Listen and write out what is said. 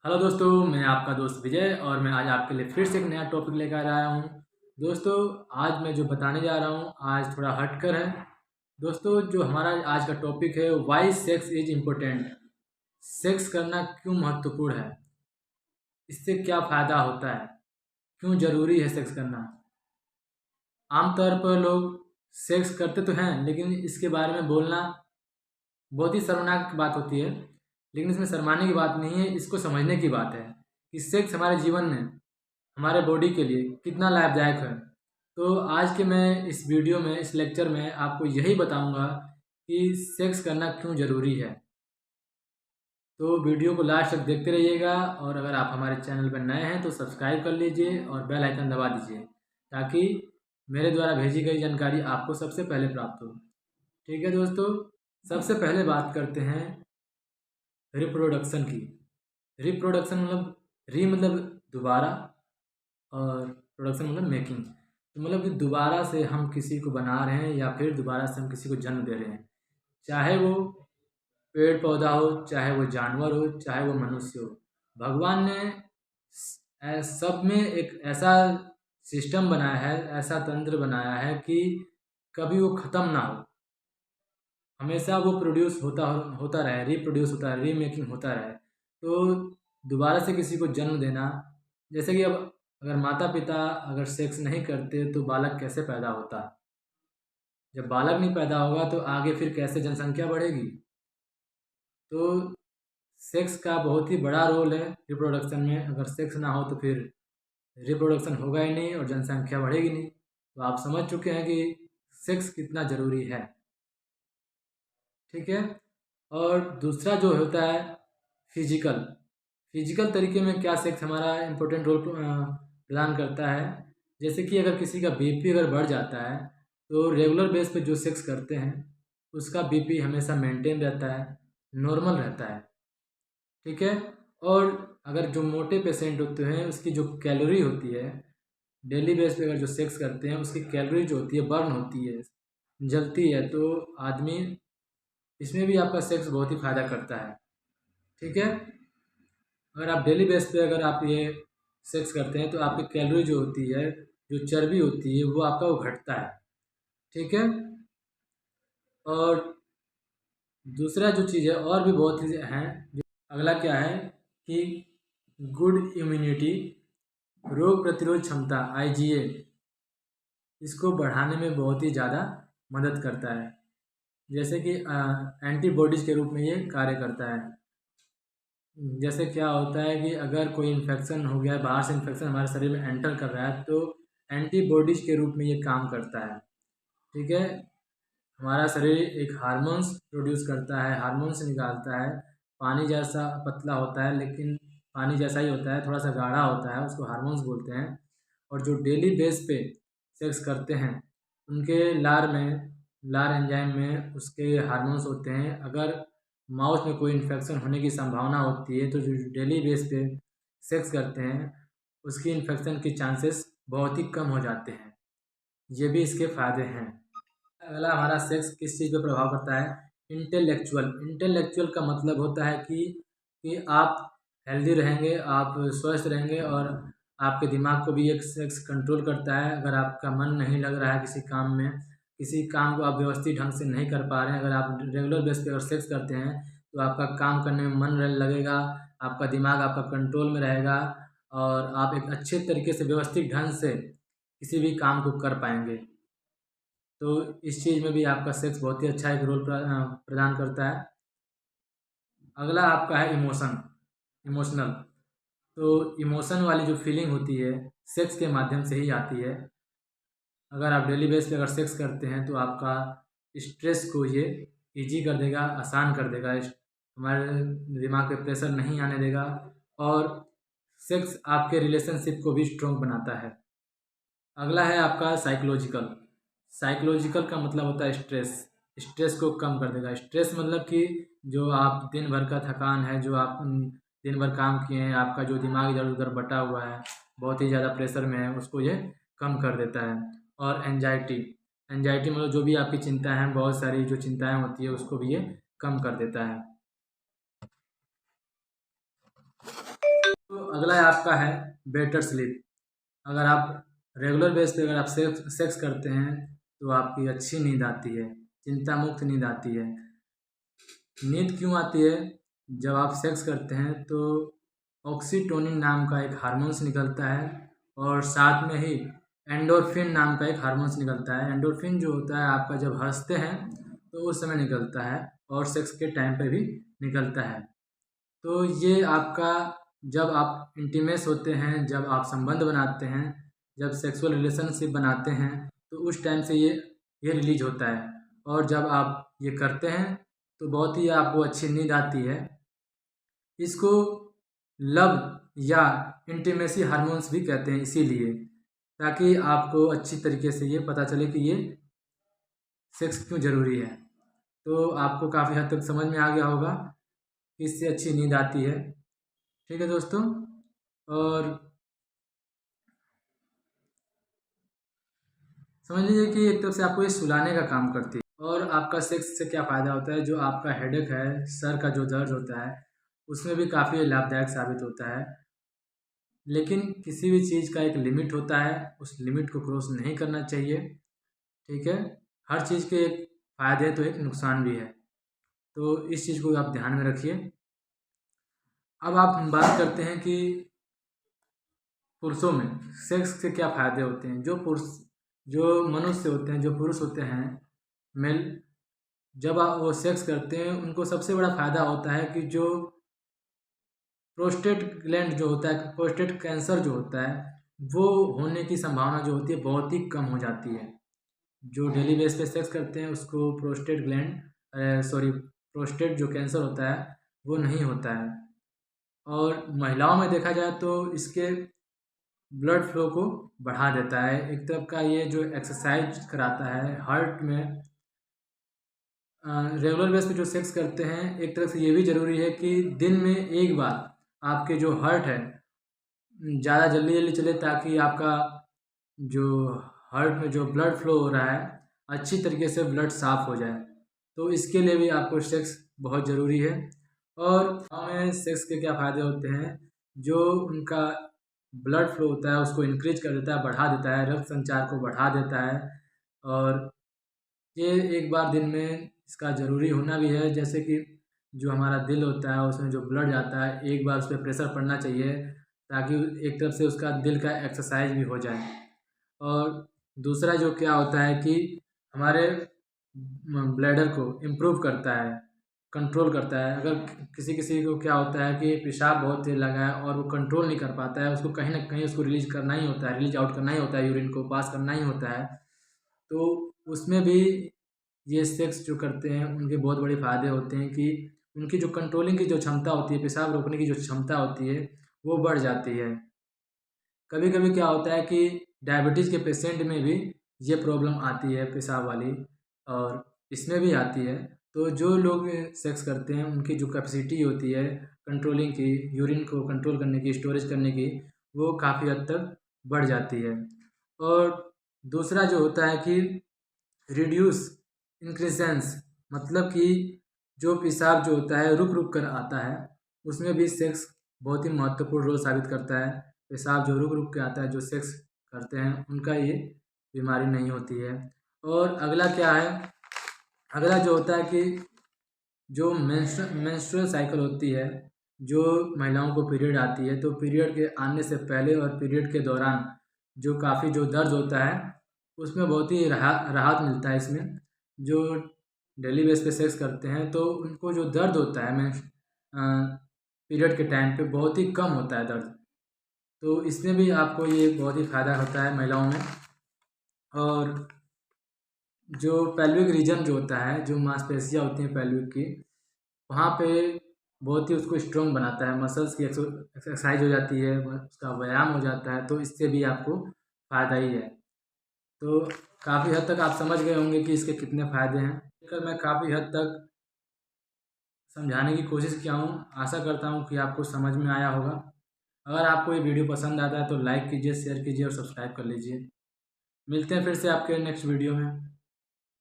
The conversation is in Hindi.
हेलो दोस्तों, मैं आपका दोस्त विजय और मैं आज आपके लिए फिर से एक नया टॉपिक लेकर आया हूँ। दोस्तों, आज मैं जो बताने जा रहा हूँ आज थोड़ा हटकर है। दोस्तों, जो हमारा आज का टॉपिक है, why sex is important. Sex करना क्यों महत्वपूर्ण है, इससे क्या फ़ायदा होता है, क्यों ज़रूरी है सेक्स करना। आमतौर पर लोग सेक्स करते तो हैं, लेकिन इसके बारे में बोलना बहुत ही शर्मनाक बात होती है। लेकिन इसमें शर्माने की बात नहीं है, इसको समझने की बात है कि सेक्स हमारे जीवन में, हमारे बॉडी के लिए कितना लाभदायक है। तो आज के मैं इस वीडियो में, इस लेक्चर में आपको यही बताऊंगा कि सेक्स करना क्यों ज़रूरी है। तो वीडियो को लास्ट तक देखते रहिएगा और अगर आप हमारे चैनल पर नए हैं तो सब्सक्राइब कर लीजिए और बेल आइकन दबा दीजिए ताकि मेरे द्वारा भेजी गई जानकारी आपको सबसे पहले प्राप्त हो। ठीक है दोस्तों, सबसे पहले बात करते हैं रिप्रोडक्शन की। रिप्रोडक्शन मतलब री मतलब दोबारा और प्रोडक्शन मतलब मेकिंग। तो मतलब कि दोबारा से हम किसी को बना रहे हैं या फिर दोबारा से हम किसी को जन्म दे रहे हैं, चाहे वो पेड़ पौधा हो, चाहे वो जानवर हो, चाहे वो मनुष्य हो। भगवान ने सब में एक ऐसा सिस्टम बनाया है, ऐसा तंत्र बनाया है कि कभी वो ख़त्म ना हो, हमेशा वो प्रोड्यूस होता रहे, रिप्रोड्यूस होता रहे, रीमेकिंग होता रहे। तो दोबारा से किसी को जन्म देना, जैसे कि अब अगर माता पिता अगर सेक्स नहीं करते तो बालक कैसे पैदा होता। जब बालक नहीं पैदा होगा तो आगे फिर कैसे जनसंख्या बढ़ेगी। तो सेक्स का बहुत ही बड़ा रोल है रिप्रोडक्शन में। अगर सेक्स ना हो तो फिर रिप्रोडक्शन होगा ही नहीं और जनसंख्या बढ़ेगी नहीं। तो आप समझ चुके हैं कि सेक्स कितना ज़रूरी है। ठीक है। और दूसरा जो होता है फिजिकल फिजिकल तरीके में क्या सेक्स हमारा इम्पोर्टेंट रोल प्रदान करता है। जैसे कि अगर किसी का बीपी अगर बढ़ जाता है तो रेगुलर बेस पे जो सेक्स करते हैं उसका बीपी हमेशा मेंटेन रहता है, नॉर्मल रहता है। ठीक है। और अगर जो मोटे पेशेंट होते हैं उसकी जो कैलोरी होती है, डेली बेस पे अगर जो सेक्स करते हैं उसकी कैलोरी जो होती है बर्न होती है, जलती है। तो आदमी, इसमें भी आपका सेक्स बहुत ही फ़ायदा करता है। ठीक है। अगर आप डेली बेस पे अगर आप ये सेक्स करते हैं तो आपकी कैलोरी जो होती है, जो चर्बी होती है, वो आपका वो घटता है। ठीक है। और दूसरा जो चीज़ है, और भी बहुत चीज़ें हैं। जो अगला क्या है कि गुड इम्यूनिटी, रोग प्रतिरोध क्षमता, आईजीए, इसको बढ़ाने में बहुत ही ज़्यादा मदद करता है। जैसे कि एंटीबॉडीज़ के रूप में ये कार्य करता है। जैसे क्या होता है कि अगर कोई इन्फेक्शन हो गया है, बाहर से इन्फेक्शन हमारे शरीर में एंटर कर रहा है तो एंटीबॉडीज़ के रूप में ये काम करता है। ठीक है। हमारा शरीर एक हार्मोन्स प्रोड्यूस करता है, हार्मोन्स निकालता है। पानी जैसा पतला होता है, लेकिन पानी जैसा ही होता है, थोड़ा सा गाढ़ा होता है, उसको हार्मोन्स बोलते हैं। और जो डेली बेस पे सेक्स करते हैं उनके लार एंजाइम में उसके हार्मोन्स होते हैं। अगर माउथ में कोई इन्फेक्शन होने की संभावना होती है तो जो डेली बेस पे सेक्स करते हैं उसकी इन्फेक्शन के चांसेस बहुत ही कम हो जाते हैं। ये भी इसके फ़ायदे हैं। अगला हमारा सेक्स किस चीज़ पे प्रभाव करता है, इंटेलेक्चुअल। इंटेलेक्चुअल का मतलब होता है कि आप हेल्दी रहेंगे, आप स्वस्थ रहेंगे और आपके दिमाग को भी एक सेक्स कंट्रोल करता है। अगर आपका मन नहीं लग रहा है किसी काम में, किसी काम को आप व्यवस्थित ढंग से नहीं कर पा रहे हैं, अगर आप रेगुलर बेस पे अगर सेक्स करते हैं तो आपका काम करने में मन लगेगा, आपका दिमाग आपका कंट्रोल में रहेगा और आप एक अच्छे तरीके से व्यवस्थित ढंग से किसी भी काम को कर पाएंगे। तो इस चीज़ में भी आपका सेक्स बहुत ही अच्छा एक रोल प्रदान करता है। अगला आपका है इमोशनल। तो इमोशन वाली जो फीलिंग होती है सेक्स के माध्यम से ही आती है। अगर आप डेली बेस पे अगर सेक्स करते हैं तो आपका स्ट्रेस को ये ईजी कर देगा, आसान कर देगा। हमारे दिमाग पे प्रेशर नहीं आने देगा और सेक्स आपके रिलेशनशिप को भी स्ट्रॉन्ग बनाता है। अगला है आपका साइकोलॉजिकल। साइकोलॉजिकल का मतलब होता है स्ट्रेस। स्ट्रेस को कम कर देगा। स्ट्रेस मतलब कि जो आप दिन भर का थकान है, जो आप दिन भर काम किए हैं, आपका जो दिमाग इधर उधर बटा हुआ है, बहुत ही ज़्यादा प्रेशर में है, उसको ये कम कर देता है। और एंजाइटी, एंजाइटी मतलब जो भी आपकी चिंताएं हैं, बहुत सारी जो चिंताएं होती है उसको भी ये कम कर देता है। अगला आपका है बेटर स्लीप। अगर आप रेगुलर बेस पे अगर आप सेक्स करते हैं तो आपकी अच्छी नींद आती है, चिंता मुक्त नींद आती है। नींद क्यों आती है? जब आप सेक्स करते हैं तो ऑक्सीटोनिन नाम का एक हार्मोन्स निकलता है और साथ में ही एंडोर्फिन नाम का एक हार्मोन्स निकलता है। एंडोर्फिन जो होता है आपका जब हंसते हैं तो उस समय निकलता है और सेक्स के टाइम पे भी निकलता है। तो ये आपका जब आप इंटीमेस होते हैं, जब आप संबंध बनाते हैं, जब सेक्सुअल रिलेशनशिप बनाते हैं तो उस टाइम से ये रिलीज होता है और जब आप ये करते हैं तो बहुत ही आपको अच्छी नींद आती है। इसको लव या इंटीमेसी हार्मोन्स भी कहते हैं इसीलिए, ताकि आपको अच्छी तरीके से ये पता चले कि ये सेक्स क्यों ज़रूरी है। तो आपको काफ़ी हद तक समझ में आ गया होगा कि इससे अच्छी नींद आती है। ठीक है दोस्तों, और समझ लीजिए कि एक तरफ से आपको ये सुलाने का काम करती है। और आपका सेक्स से क्या फ़ायदा होता है? जो आपका हेडेक है, सर का जो दर्द होता है, उसमें भी काफ़ी लाभदायक साबित होता है। लेकिन किसी भी चीज़ का एक लिमिट होता है, उस लिमिट को क्रॉस नहीं करना चाहिए। ठीक है, हर चीज़ के एक फ़ायदे तो एक नुकसान भी है, तो इस चीज़ को आप ध्यान में रखिए। अब हम बात करते हैं कि पुरुषों में सेक्स से क्या फ़ायदे होते हैं। जो मनुष्य होते हैं, जो पुरुष होते हैं, मेल, जब आप वो सेक्स करते हैं उनको सबसे बड़ा फ़ायदा होता है कि जो प्रोस्टेट ग्लैंड जो होता है, प्रोस्टेट कैंसर जो होता है, वो होने की संभावना जो होती है बहुत ही कम हो जाती है। जो डेली बेस पे सेक्स करते हैं उसको प्रोस्टेट जो कैंसर होता है वो नहीं होता है। और महिलाओं में देखा जाए तो इसके ब्लड फ्लो को बढ़ा देता है। एक तरह का ये जो एक्सरसाइज कराता है हार्ट में। रेगुलर बेस पे जो सेक्स करते हैं, एक तरफ से ये भी ज़रूरी है कि दिन में एक बार आपके जो हार्ट है ज़्यादा जल्दी चले, ताकि आपका जो हार्ट में जो ब्लड फ्लो हो रहा है अच्छी तरीके से ब्लड साफ़ हो जाए। तो इसके लिए भी आपको सेक्स बहुत ज़रूरी है। और हमें सेक्स के क्या फ़ायदे होते हैं? जो उनका ब्लड फ्लो होता है उसको इंक्रीज कर देता है, बढ़ा देता है, रक्त संचार को बढ़ा देता है। और ये एक बार दिन में इसका ज़रूरी होना भी है। जैसे कि जो हमारा दिल होता है उसमें जो ब्लड जाता है, एक बार उस पर प्रेशर पड़ना चाहिए, ताकि एक तरफ से उसका दिल का एक्सरसाइज भी हो जाए। और दूसरा जो क्या होता है कि हमारे ब्लैडर को इम्प्रूव करता है, कंट्रोल करता है। अगर किसी किसी को क्या होता है कि पेशाब बहुत तेज लगा है और वो कंट्रोल नहीं कर पाता है, उसको कहीं ना कहीं उसको रिलीज करना ही होता है, रिलीज आउट करना ही होता है, यूरिन को पास करना ही होता है। तो उसमें भी ये सेक्स जो करते हैं उनके बहुत बड़े फ़ायदे होते हैं कि उनकी जो कंट्रोलिंग की जो क्षमता होती है, पेशाब रोकने की जो क्षमता होती है वो बढ़ जाती है। कभी कभी क्या होता है कि डायबिटीज़ के पेशेंट में भी ये प्रॉब्लम आती है पेशाब वाली, और इसमें भी आती है। तो जो लोग सेक्स करते हैं उनकी जो कैपेसिटी होती है कंट्रोलिंग की, यूरिन को कंट्रोल करने की, स्टोरेज करने की, वो काफ़ी हद तक बढ़ जाती है। और दूसरा जो होता है कि रिड्यूस इंक्रीजेंस, मतलब कि जो पेशाब जो होता है रुक रुक कर आता है, उसमें भी सेक्स बहुत ही महत्वपूर्ण रोल साबित करता है। पेशाब जो रुक रुक के आता है, जो सेक्स करते हैं उनका ये बीमारी नहीं होती है। और अगला क्या है? अगला जो होता है कि जो मेंस्ट्रुअल साइकिल होती है, जो महिलाओं को पीरियड आती है, तो पीरियड के आने से पहले और पीरियड के दौरान जो काफ़ी जो दर्द होता है उसमें बहुत ही राहत मिलता है। इसमें जो डेली बेस पे सेक्स करते हैं तो उनको जो दर्द होता है पीरियड के टाइम पे बहुत ही कम होता है दर्द। तो इसमें भी आपको ये बहुत ही फ़ायदा होता है महिलाओं में। और जो पेल्विक रीजन जो होता है, जो मांसपेशियाँ होती हैं पेल्विक की, वहाँ पे बहुत ही उसको स्ट्रॉन्ग बनाता है। मसल्स की एक्सरसाइज हो जाती है, उसका व्यायाम हो जाता है, तो इससे भी आपको फ़ायदा ही है। तो काफ़ी हद तक आप समझ गए होंगे कि इसके कितने फ़ायदे हैं। मैं काफ़ी हद तक समझाने की कोशिश किया हूँ, आशा करता हूँ कि आपको समझ में आया होगा। अगर आपको ये वीडियो पसंद आता है तो लाइक कीजिए, शेयर कीजिए और सब्सक्राइब कर लीजिए। मिलते हैं फिर से आपके नेक्स्ट वीडियो में।